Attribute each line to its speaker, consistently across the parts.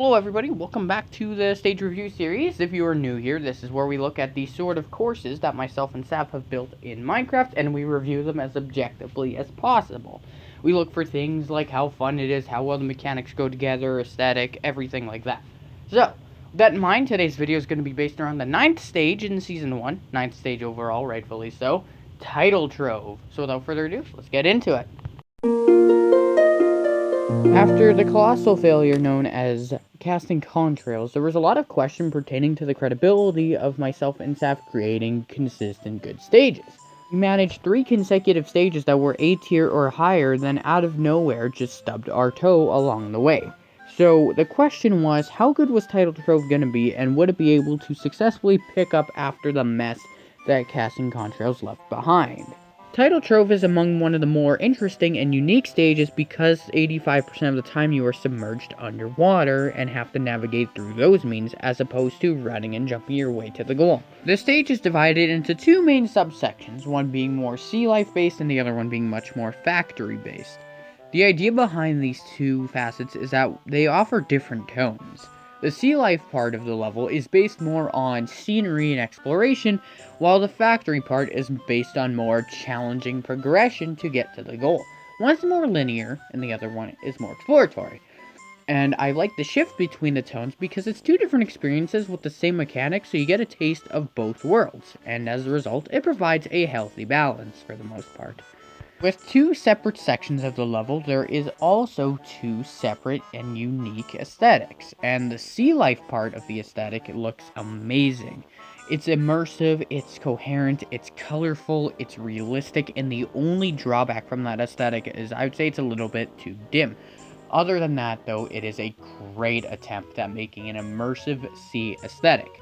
Speaker 1: Hello everybody, welcome back to the stage review series. If you are new here, this is where we look at the sort of courses that myself and Sap have built in Minecraft, and we review them as objectively as possible. We look for things like how fun it is, how well the mechanics go together, aesthetic, everything like that. So, with that in mind, today's video is going to be based around the 9th stage in Season 1, 9th stage overall, rightfully so, Tidal Trove. So without further ado, let's get into it. After the colossal failure known as casting contrails, there was a lot of question pertaining to the credibility of myself and Saf creating consistent good stages. We managed 3 consecutive stages that were A tier or higher, then out of nowhere just stubbed our toe along the way. So the question was, how good was Tidal Trove gonna be, and would it be able to successfully pick up after the mess that casting contrails left behind? Tidal Trove is among one of the more interesting and unique stages because 85% of the time you are submerged underwater and have to navigate through those means as opposed to running and jumping your way to the goal. The stage is divided into 2 main subsections, one being more sea life based and the other one being much more factory based. The idea behind these 2 facets is that they offer different tones. The sea life part of the level is based more on scenery and exploration, while the factory part is based on more challenging progression to get to the goal. One's more linear, and the other one is more exploratory. And I like the shift between the tones because it's 2 different experiences with the same mechanics, so you get a taste of both worlds, and as a result, it provides a healthy balance for the most part. With 2 separate sections of the level, there is also 2 separate and unique aesthetics, and the sea life part of the aesthetic looks amazing. It's immersive, it's coherent, it's colorful, it's realistic, and the only drawback from that aesthetic is I would say it's a little bit too dim. Other than that, though, it is a great attempt at making an immersive sea aesthetic.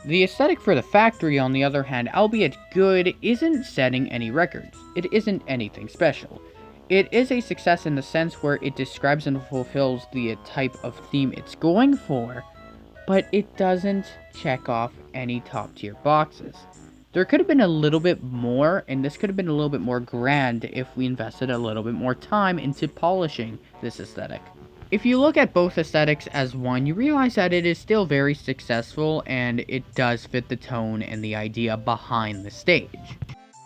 Speaker 1: The aesthetic for the factory, on the other hand, albeit good, isn't setting any records. It isn't anything special. It is a success in the sense where it describes and fulfills the type of theme it's going for, but it doesn't check off any top tier boxes. There could have been a little bit more, and this could have been a little bit more grand if we invested a little bit more time into polishing this aesthetic. If you look at both aesthetics as one, you realize that it is still very successful and it does fit the tone and the idea behind the stage.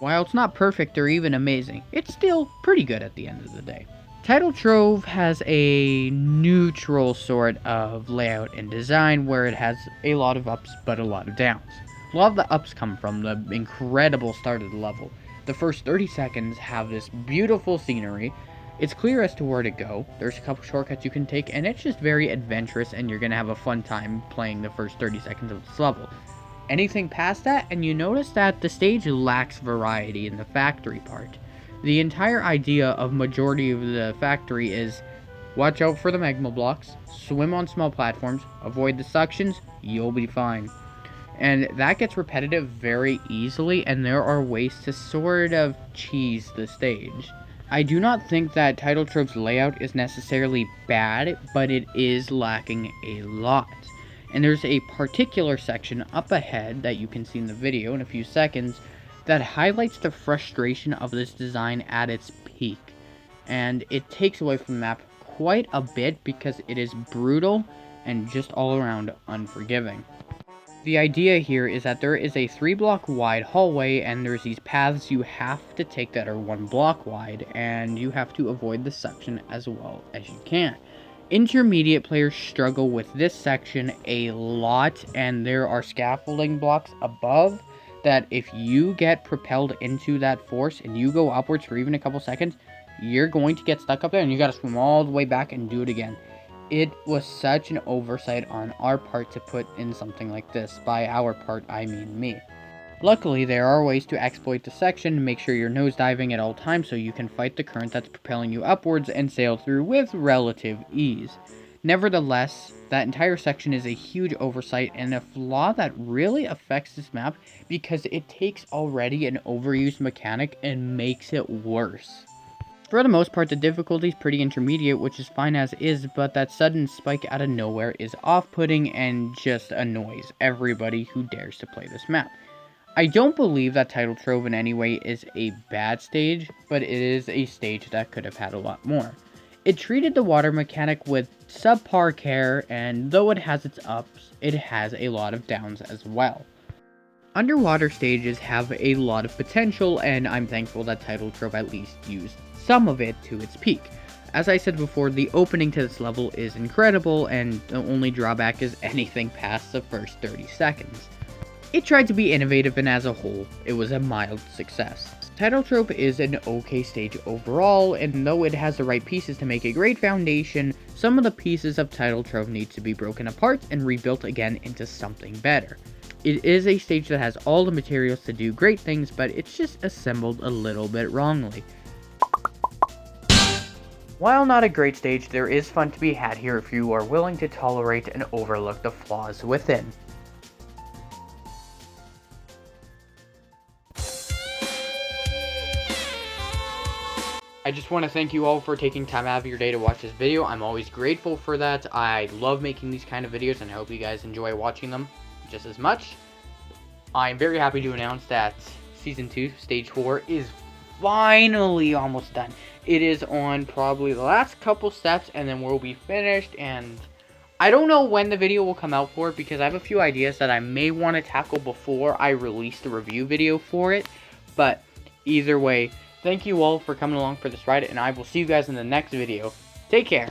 Speaker 1: While it's not perfect or even amazing, it's still pretty good at the end of the day. Tidal Trove has a neutral sort of layout and design where it has a lot of ups but a lot of downs. A lot of the ups come from the incredible start of the level. The first 30 seconds have this beautiful scenery. It's clear as to where to go, there's a couple shortcuts you can take, and it's just very adventurous and you're going to have a fun time playing the first 30 seconds of this level. Anything past that, and you notice that the stage lacks variety in the factory part. The entire idea of majority of the factory is, watch out for the magma blocks, swim on small platforms, avoid the suctions, you'll be fine. And that gets repetitive very easily, and there are ways to sort of cheese the stage. I do not think that Tidal Trove's layout is necessarily bad, but it is lacking a lot. And there's a particular section up ahead that you can see in the video in a few seconds that highlights the frustration of this design at its peak. And it takes away from the map quite a bit because it is brutal and just all around unforgiving. The idea here is that there is a 3-block wide hallway and there's these paths you have to take that are 1 block wide, and you have to avoid the suction as well as you can. Intermediate players struggle with this section a lot, and there are scaffolding blocks above that if you get propelled into that force and you go upwards for even a couple seconds, you're going to get stuck up there and you gotta swim all the way back and do it again. It was such an oversight on our part to put in something like this. By our part, I mean me. Luckily, there are ways to exploit the section to make sure you're nosediving at all times so you can fight the current that's propelling you upwards and sail through with relative ease. Nevertheless, that entire section is a huge oversight and a flaw that really affects this map because it takes already an overused mechanic and makes it worse. For the most part, the difficulty is pretty intermediate, which is fine as is, but that sudden spike out of nowhere is off-putting and just annoys everybody who dares to play this map. I don't believe that Tidal Trove in any way is a bad stage, but it is a stage that could have had a lot more. It treated the water mechanic with subpar care, and though it has its ups, it has a lot of downs as well. Underwater stages have a lot of potential, and I'm thankful that Tidal Trove at least used some of it to its peak. As I said before, the opening to this level is incredible, and the only drawback is anything past the first 30 seconds. It tried to be innovative, and as a whole, it was a mild success. Tidal Trove is an okay stage overall, and though it has the right pieces to make a great foundation, some of the pieces of Tidal Trove need to be broken apart and rebuilt again into something better. It is a stage that has all the materials to do great things, but it's just assembled a little bit wrongly. While not a great stage, there is fun to be had here if you are willing to tolerate and overlook the flaws within. I just want to thank you all for taking time out of your day to watch this video. I'm always grateful for that. I love making these kind of videos, and I hope you guys enjoy watching them just as much. I'm very happy to announce that Season 2, Stage 4 is finally almost done. It is on probably the last couple steps, and then we'll be finished, and I don't know when the video will come out for it, because I have a few ideas that I may want to tackle before I release the review video for it, but either way, thank you all for coming along for this ride, and I will see you guys in the next video. Take care.